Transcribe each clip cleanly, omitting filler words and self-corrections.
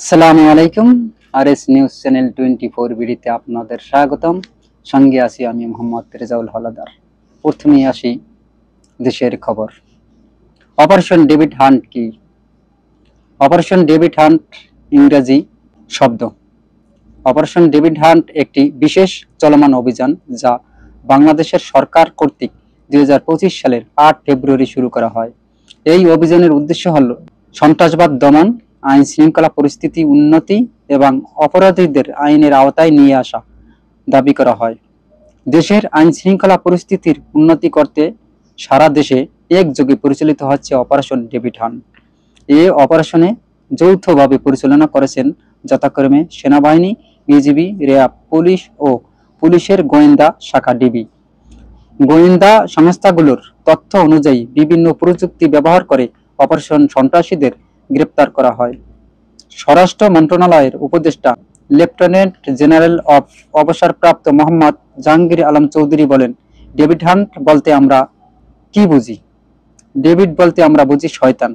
আসসালামু আলাইকুম। RS news channel 24 বিডিতে আপনাদের স্বাগতম। সঙ্গে আছি আমি মোহাম্মদ রেজাউল হলাদার। প্রথমেই আসি দেশের খবর। অপারেশন ডেভিড হান্ট কি? অপারেশন ডেভিড হান্ট ইংরেজি শব্দ। অপারেশন ডেভিড হান্ট একটি বিশেষ চলমান অভিযান যা বাংলাদেশের সরকার কর্তৃক 2025 সালের 8 ফেব্রুয়ারি শুরু করা হয়। এই অভিযানের উদ্দেশ্য হল সন্ত্রাসবাদ দমন, আইন শৃঙ্খলা পরিস্থিতি উন্নতি এবং অপরাধীদের আইনের আওতায় নিয়ে আসা দাবি করা হয়। দেশের আইন শৃঙ্খলা পরিস্থিতির উন্নতি করতে সারা দেশে একযোগে পরিচালিত হচ্ছে অপারেশন ডেভিড হান্ট। এই অপারেশনে যৌথভাবে পরিচালনা করেছেন যথাক্রমে সেনাবাহিনী, বিজিবি, র্যাব, পুলিশ ও পুলিশের গোয়েন্দা শাখা ডিবি। গোয়েন্দা সংস্থাগুলোর তথ্য অনুযায়ী বিভিন্ন প্রযুক্তি ব্যবহার করে অপারেশন সন্ত্রাসীদের গ্রেপ্তার করা হয়। স্বরাষ্ট্র মন্ত্রণালয়ের উপদেষ্টা লেফটেন্যান্ট জেনারেল অবসরপ্রাপ্ত মোহাম্মদ জাহাঙ্গীর আলম চৌধুরী বলেন, ডেভিড হান্ট বলতে আমরা কি বুঝি? ডেভিড বলতে আমরা বুঝি শয়তান।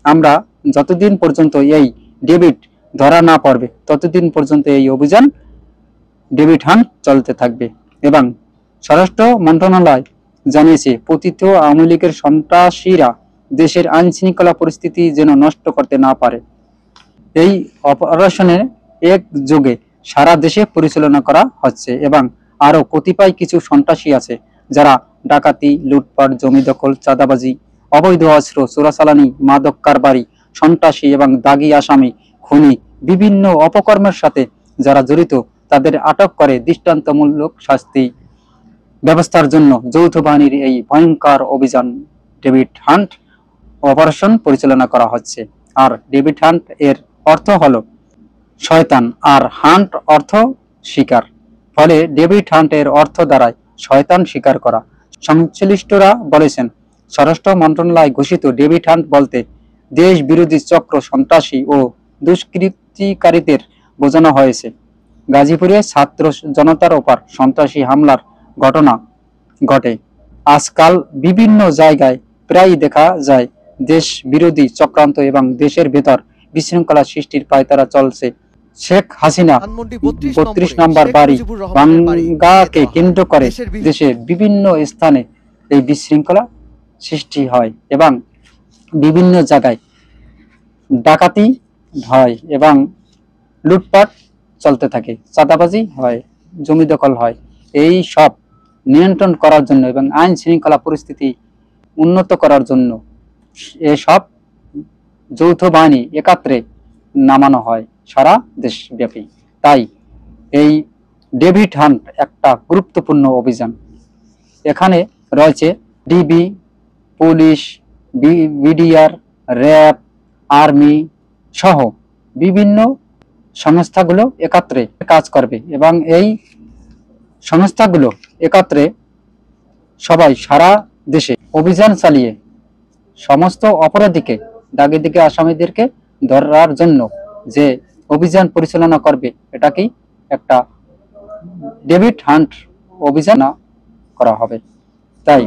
আমরা যতদিন পর্যন্ত এই ডেভিড ধরা না পড়বে ততদিন পর্যন্ত এই অভিযান ডেভিড হান্ট চলতে থাকবে। এবং স্বরাষ্ট্র মন্ত্রণালয় জানিয়েছে, পতিত আওয়ামী লীগের সন্ত্রাসীরা দেশের আইন শৃঙ্খলা পরিস্থিতি যেন নষ্ট করতে না পারে। এই অপারেশনের একযোগে সারা দেশে পরিচালনা করা হচ্ছে এবং আরো কতিপয় কিছু সন্ত্রাসী আছে যারা ডাকাতি, লুটপাট, জমি দখল, চাঁদাবাজি, অবৈধ অস্ত্র চোরাচালানি, মাদক কারবারি, সন্ত্রাসী এবং দাগী আসামি, খুনি বিভিন্ন অপকর্মের সাথে যারা জড়িত তাদের আটক করে দৃষ্টান্তমূলক শাস্তি ব্যবস্থার জন্য যৌথ বাহিনীর এই ভয়ঙ্কর অভিযান ডেভিড হান্ট অপারেশন পরিচালনা করা হচ্ছে। আর ডেভিড হান্ট এর অর্থ হলো শয়তান আর হান্ট অর্থ শিকার, ফলে ডেভিড হান্ট এর অর্থ দাঁড়ায় শয়তান শিকার করা। সংশ্লিষ্টরা বলেছেন, স্বরাষ্ট্র মন্ত্রণালয় ঘোষিত ডেভিড হান্ট বলতে দেশ বিরোধী চক্র, সন্ত্রাসী ও দুষ্কৃতিকারীদের বোঝানো হয়েছে। গাজীপুরে ছাত্র জনতার ওপর সন্ত্রাসী হামলার ঘটনা ঘটে। আজকাল বিভিন্ন জায়গায় প্রায়ই দেখা যায় দেশ বিরোধী চক্রান্ত এবং দেশের ভেতর বিশৃঙ্খলা সৃষ্টির পায়তারা চলছে। শেখ হাসিনা 32 নম্বর বাড়ি ভাঙ্গাকে কেন্দ্র করে দেশের বিভিন্ন স্থানে এই বিশৃঙ্খলা সৃষ্টি হয় এবং বিভিন্ন জায়গায় ডাকাতি হয় এবং লুটপাট চলতে থাকে, চাঁদাবাজি হয়, জমি দখল হয়। এই সব নিয়ন্ত্রণ করার জন্য এবং আইন শৃঙ্খলা পরিস্থিতি উন্নত করার জন্য এসব যৌথ বাহিনী একাত্রে নামানো হয় সারা দেশব্যাপী। তাই এই ডেভিড হান্ট একটা গুরুত্বপূর্ণ অভিযান। এখানে রয়েছে DB, police, BDR, RAB, army সহ বিভিন্ন সংস্থাগুলো একত্রে কাজ করবে এবং এই সংস্থাগুলো একত্রে সবাই সারা দেশে অভিযান চালিয়ে সমস্ত অপরাধীকে, দাগি আসামিদেরকে ধরার জন্য যে অভিযান পরিচালনা করবে এটাকেই একটা ডেভিড হান্ট অভিযান করা হবে। তাই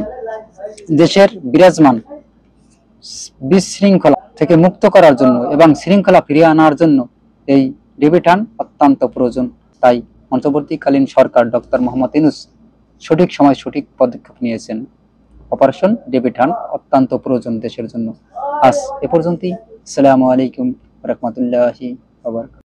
দেশের বিরাজমান বিশৃঙ্খলা থেকে মুক্ত করার জন্য এবং শৃঙ্খলা ফিরিয়ে আনার জন্য এই ডেভিড হান্ট অত্যন্ত প্রয়োজন। তাই অন্তর্বর্তীকালীন সরকার ডক্টর মোহাম্মদ ইউনূস সঠিক সময় সঠিক পদক্ষেপ নিয়েছেন। অপারেশন ডেভিড হান্ট অত্যন্ত প্রয়োজন দেশের জন্য। আজ এ পর্যন্তই। আসসালামু আলাইকুম ওয়া রাহমাতুল্লাহি ওয়া বারাকাতুহু।